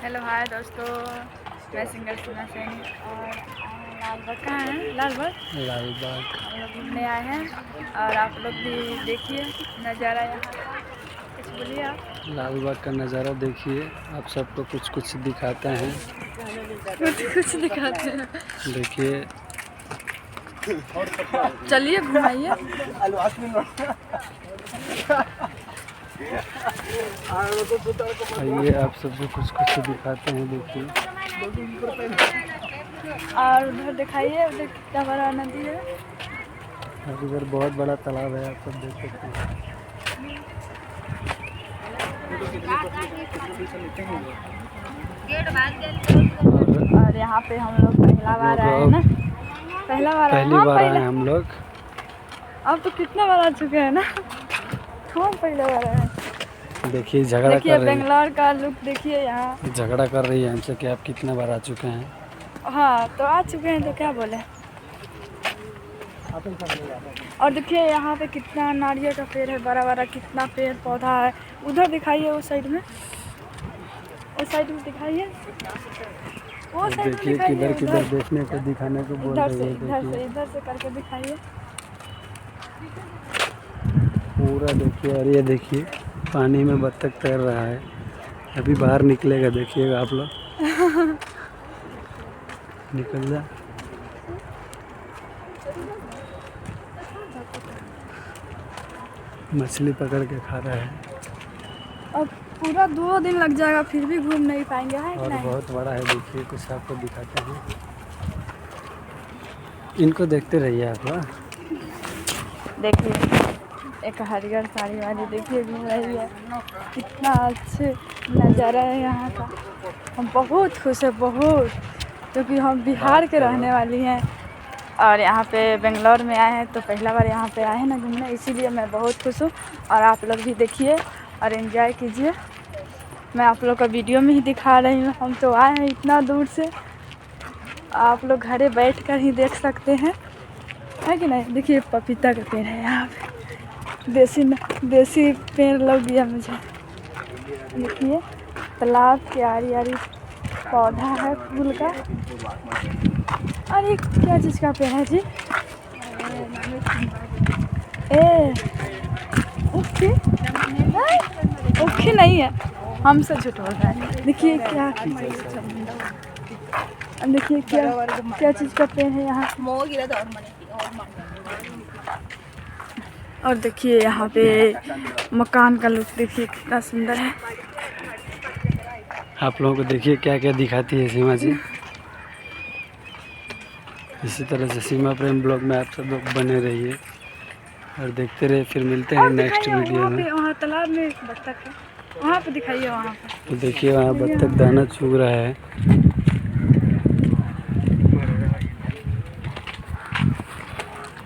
Hello hi दोस्तों, मैं singer सीमा सैनी और लालबाग कहाँ हैं? लालबाग हम लोग घूमने आए हैं और आप लोग भी देखिए नज़ारा यहाँ का। कुछ बोलिए आप। लालबाग का नज़ारा देखिए, आप सबको कुछ कुछ दिखाते हैं। कुछ दिखाते हैं। देखिए चलिए घुमाइए। आइए, आप सबको कुछ कुछ दिखाते हैं। देखिए और उधर दिखाइए, उधर कितना बड़ा नदी है। और इधर बहुत बड़ा तालाब है, आप सब देख सकते हैं। और यहाँ पे हम लोग पहला बार आए हैं ना। पहली बार आए हम लोग। अब तो कितना बार आ चुके हैं ना। हम पहले बार आए हैं। देखिए झगड़ा देखिए कर रही बेंगलोर का लुक देखिए यहाँ। है, झगड़ा कर रही है हमसे कि आप कितने बार आ चुके हैं। हाँ तो आ चुके हैं तो क्या बोले। और देखिए यहाँ पे कितना नारियल का पेड़ है, बड़ा बड़ा कितना पेड़ पौधा है। उधर दिखाइए, उस साइड में, उस साइड में दिखाइए, वो साइड में देखिए दिखाइए। किधर किधर देखने को दिखाने को बोल रही है। इधर से करके दिखाइए पूरा देखिए। और ये देखिए पानी में बत्तख तैर रहा है, अभी बाहर निकलेगा, देखिएगा आप लोग। निकल जा। मछली पकड़ के खा रहा है। अब पूरा 2 दिन लग जाएगा फिर भी घूम नहीं पाएंगे, है और नहीं? बहुत बड़ा है, देखिए कुछ आपको दिखाते हैं। इनको देखते रहिए आप। देखिए एक हरियर साड़ी वाली देखिए घूम रही है। कितना अच्छे नज़ारा है यहाँ का। हम बहुत खुश है, बहुत, क्योंकि हम बिहार के रहने वाली हैं और यहाँ पे बेंगलोर में आए हैं तो पहला बार यहाँ पे आए हैं ना घूमने, इसीलिए मैं बहुत खुश हूँ। और आप लोग भी देखिए और एंजॉय कीजिए। मैं आप लोग का वीडियो में ही दिखा रही हूँ। हम तो आए हैं इतना दूर से, आप लोग घरे बैठ कर ही देख सकते हैं, है कि नहीं। देखिए पपीता का पेड़ है यहाँ पे, देसी पेड़ लग गया मुझे। देखिए तालाब के आरी आरी पौधा है फूल का। और ये क्या चीज़ का पेड़ है जी? उखी नहीं है, हमसे झूठ बोल रहा है। देखिए क्या, देखिए क्या चीज़ का पेड़ है यहाँ। और देखिए यहाँ पे मकान का लुक देखिए कितना सुंदर है। आप लोगों को देखिए क्या क्या दिखाती है सीमा जी। इसी तरह से सीमा प्रेम ब्लॉग में आप सब लोग बने रहिए और देखते रहिए। फिर मिलते हैं नेक्स्ट वीडियो में। वहाँ तालाब में बत्तख है, वहाँ पे दिखाइए। वहाँ पे तो देखिए वहाँ बत्तख दाना चुग रहा है।